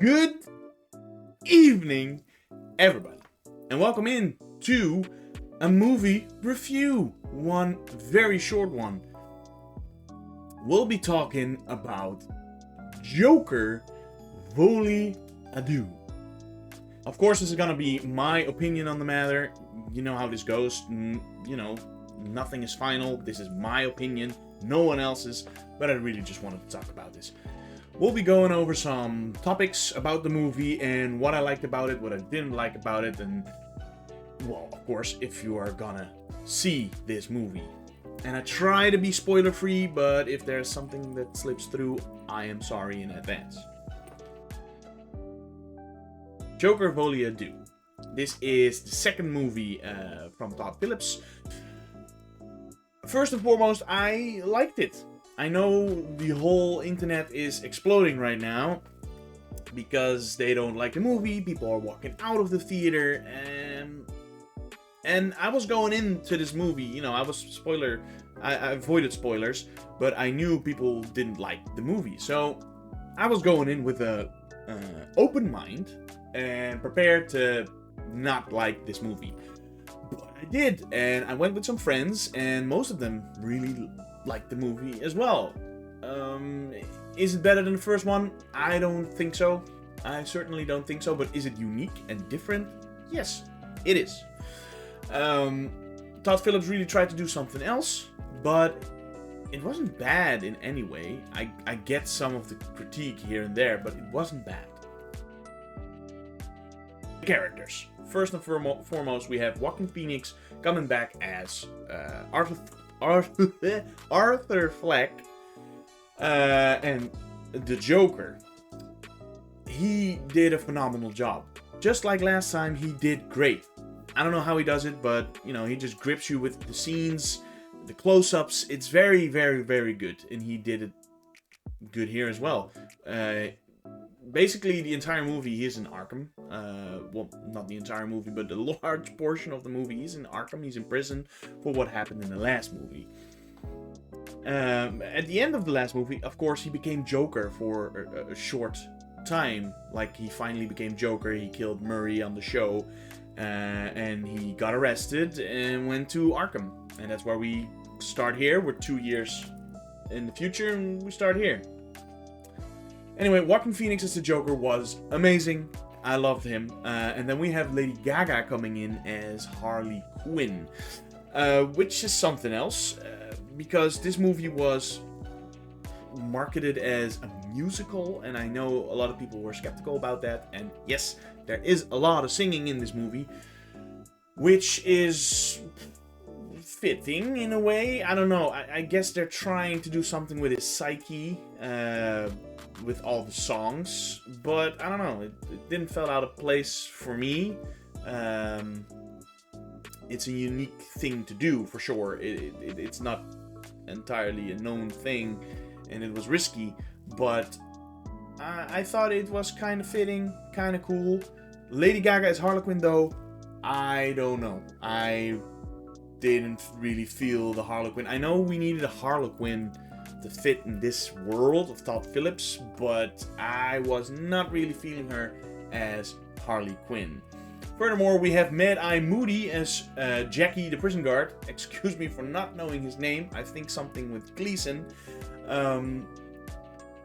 Good evening, everybody, and welcome in to a movie review. One very short one. We'll be talking about Joker, Folie, Deux. Of course, this is gonna be my opinion on the matter. You know how this goes. Nothing is final. This is my opinion, no one else's, but I really just wanted to talk about this. We'll be going over some topics about the movie and what I liked about it, what I didn't like about it, and, well, of course, if you are gonna see this movie. And I try to be spoiler-free, but if there's something that slips through, I am sorry in advance. Joker, Folie, Deux. This is the second movie from Todd Phillips. First and foremost, I liked it. I know the whole internet is exploding right now because they don't like the movie, people are walking out of the theater, and I was going into this movie, I avoided spoilers, but I knew people didn't like the movie, so I was going in with a open mind and prepared to not like this movie. But I did, and I went with some friends, and most of them really liked the movie as well. Is it better than the first one? I don't think so. I certainly don't think so, but is it unique and different? Yes, it is. Todd Phillips really tried to do something else, but it wasn't bad in any way. I get some of the critique here and there, but it wasn't bad. Characters. First and foremost, we have Joaquin Phoenix coming back as Arthur Fleck, and the Joker. He did a phenomenal job. Just like last time, he did great. I don't know how he does it, but, he just grips you with the scenes, the close-ups. It's very, very, very good, and he did it good here as well. Basically, the entire movie, he is in Arkham. Well, not the entire movie, but a large portion of the movie, he's in Arkham. He's in prison for what happened in the last movie. At the end of the last movie, of course, he became Joker for a short time. Like, he finally became Joker. He killed Murray on the show. And he got arrested and went to Arkham. And that's where we start here. We're 2 years in the future, and we start here. Anyway, Joaquin Phoenix as the Joker was amazing. I loved him. And then we have Lady Gaga coming in as Harley Quinn. Which is something else. Because this movie was marketed as a musical. And I know a lot of people were skeptical about that. And yes, there is a lot of singing in this movie. Which is fitting in a way. I don't know. I guess they're trying to do something with his psyche. With all the songs, but I don't know, it didn't feel out of place for me. It's a unique thing to do, for sure. It's not entirely a known thing, and it was risky, but I thought it was kind of fitting, kind of cool. Lady Gaga as Harlequin, though, I don't know. I didn't really feel the Harlequin. I know we needed a Harlequin to fit in this world of Todd Phillips, but I was not really feeling her as Harley Quinn. Furthermore, we have Mad Eye Moody as Jackie the prison guard. Excuse me for not knowing his name. I think something with Gleeson.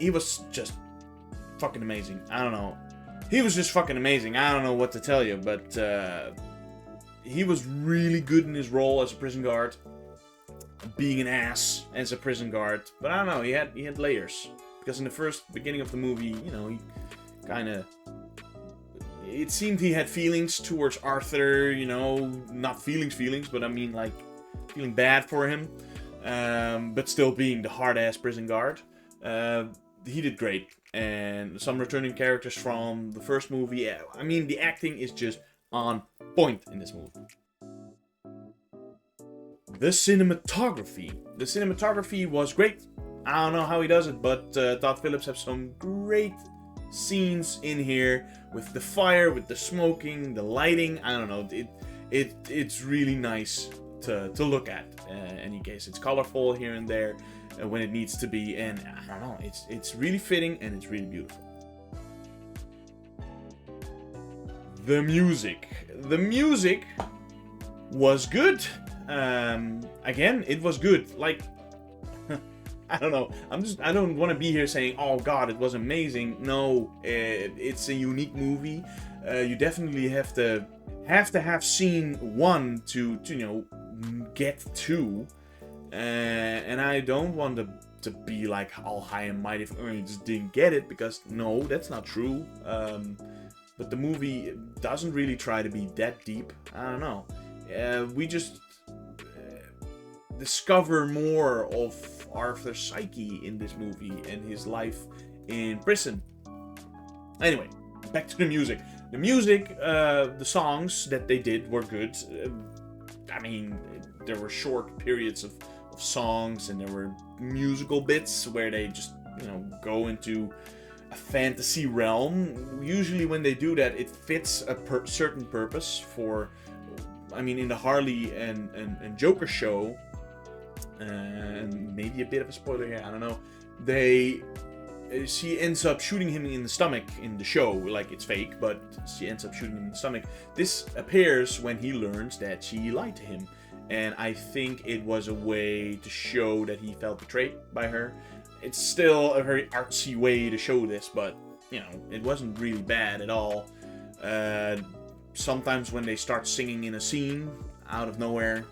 He was just fucking amazing. I don't know. He was just fucking amazing. I don't know what to tell you, but he was really good in his role as a prison guard. Being an ass as a prison guard, but I don't know, he had layers, because in the beginning of the movie, he kind of, it seemed he had feelings towards Arthur, not feelings, but I mean, like, feeling bad for him, but still being the hard-ass prison guard. He did great, and some returning characters from the first movie, I mean, the acting is just on point in this movie. The cinematography was great. I don't know how he does it, but Todd Phillips has some great scenes in here with the fire, with the smoking, the lighting. I don't know. It's really nice to look at. In any case, it's colorful here and there when it needs to be, and I don't know. It's really fitting and it's really beautiful. The music. The music was good. Again, it was good. Like, I don't know. I don't want to be here saying, "Oh God, it was amazing." No, it's a unique movie. You definitely have to have seen one to get two. And I don't want to be like all high and mighty if you just didn't get it, because no, that's not true. But the movie doesn't really try to be that deep. I don't know. We just discover more of Arthur's psyche in this movie and his life in prison. Anyway, back to the music. The music, the songs that they did were good. I mean, there were short periods of songs, and there were musical bits where they just, go into a fantasy realm. Usually when they do that, it fits a certain purpose for, in the Harley and Joker show, and maybe a bit of a spoiler here, I don't know, she ends up shooting him in the stomach in the show, like it's fake, but she ends up shooting him in the stomach. This appears when he learns that she lied to him, and I think it was a way to show that he felt betrayed by her. It's still a very artsy way to show this, but, it wasn't really bad at all. Sometimes when they start singing in a scene, out of nowhere,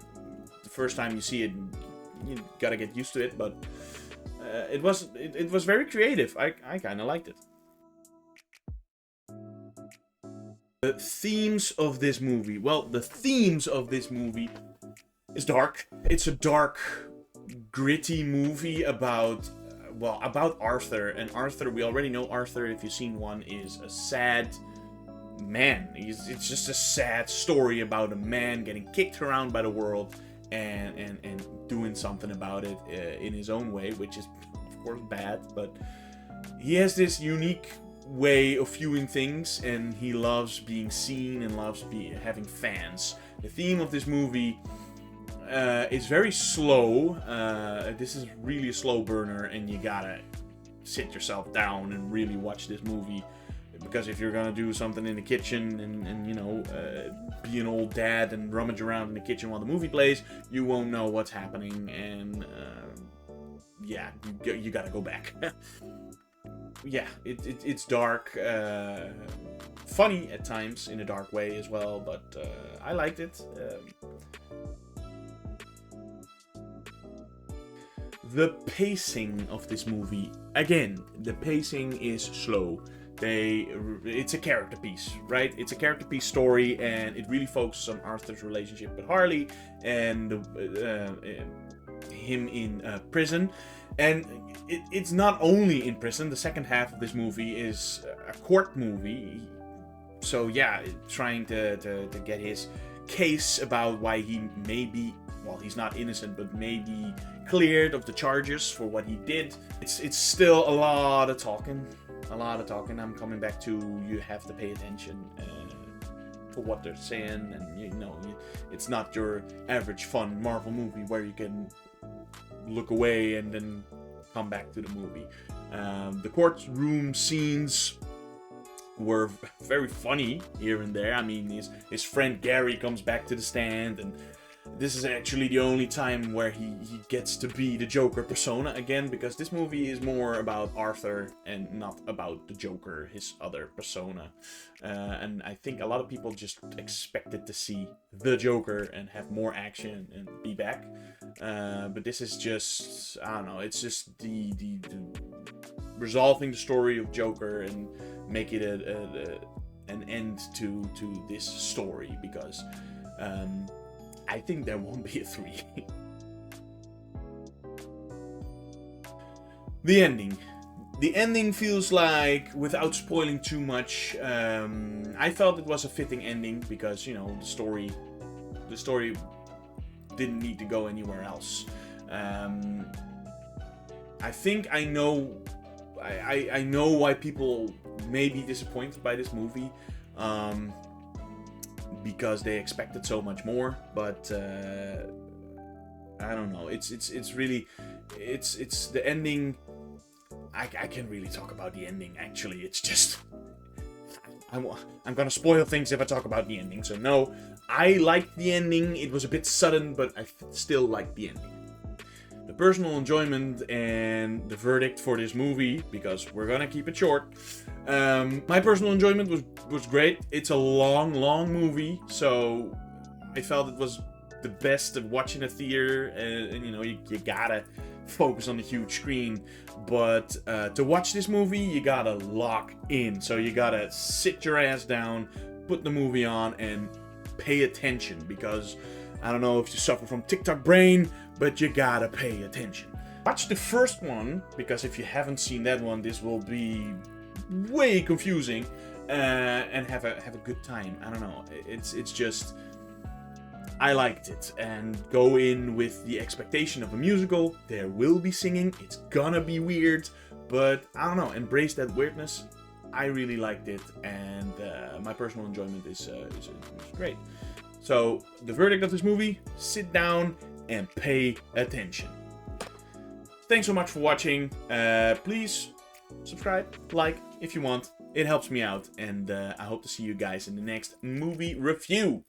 the first time you see it, you gotta get used to it, but it was very creative. I kind of liked it. The themes of this movie. Well, the themes of this movie is dark. It's a dark, gritty movie about Arthur. And Arthur, we already know Arthur, if you've seen one, is a sad man. It's just a sad story about a man getting kicked around by the world and doing something about it in his own way, which is, of course, bad. But he has this unique way of viewing things, and he loves being seen and loves having fans. The theme of this movie is very slow. This is really a slow burner, and you gotta sit yourself down and really watch this movie, because if you're gonna do something in the kitchen and be an old dad and rummage around in the kitchen while the movie plays, you won't know what's happening, and you gotta go back. Yeah, it's dark, funny at times in a dark way as well, but I liked it. The pacing of this movie, again, the pacing is slow. It's a character piece, right? It's a character piece story, and it really focuses on Arthur's relationship with Harley and him in prison. And it's not only in prison. The second half of this movie is a court movie. So yeah, trying to get his case about why he may be, well, he's not innocent, but may be cleared of the charges for what he did. It's still a lot of talking. I'm coming back to, you have to pay attention for what they're saying, and it's not your average fun Marvel movie where you can look away and then come back to the movie. The courtroom scenes were very funny here and there. His friend Gary comes back to the stand, and this is actually the only time where he gets to be the Joker persona again, because this movie is more about Arthur and not about the Joker, his other persona. And I think a lot of people just expected to see the Joker and have more action and be back. But this is just, I don't know, it's just the resolving the story of Joker and make it an end to this story, because I think there won't be a 3. The ending. The ending feels like, without spoiling too much, I felt it was a fitting ending, because, the story didn't need to go anywhere else. I think I know why people may be disappointed by this movie. Because they expected so much more, but I don't know. It's really the ending. I can't really talk about the ending. Actually, it's just, I'm gonna spoil things if I talk about the ending. So no, I liked the ending. It was a bit sudden, but I still liked the ending. The personal enjoyment and the verdict for this movie, because we're gonna keep it short. My personal enjoyment was great. It's a long movie, so I felt it was the best of watching a theater, and you know, you gotta focus on the huge screen. But to watch this movie, you gotta lock in. So you gotta sit your ass down, put the movie on, and pay attention, because I don't know if you suffer from TikTok brain, but you gotta pay attention. Watch the first one, because if you haven't seen that one, this will be way confusing, and have a good time. I don't know. It's just, I liked it, and go in with the expectation of a musical. There will be singing. It's gonna be weird, but I don't know. Embrace that weirdness. I really liked it, and my personal enjoyment is great. So the verdict of this movie: sit down and pay attention. Thanks so much for watching. Please subscribe, like if you want. It helps me out, and I hope to see you guys in the next movie review.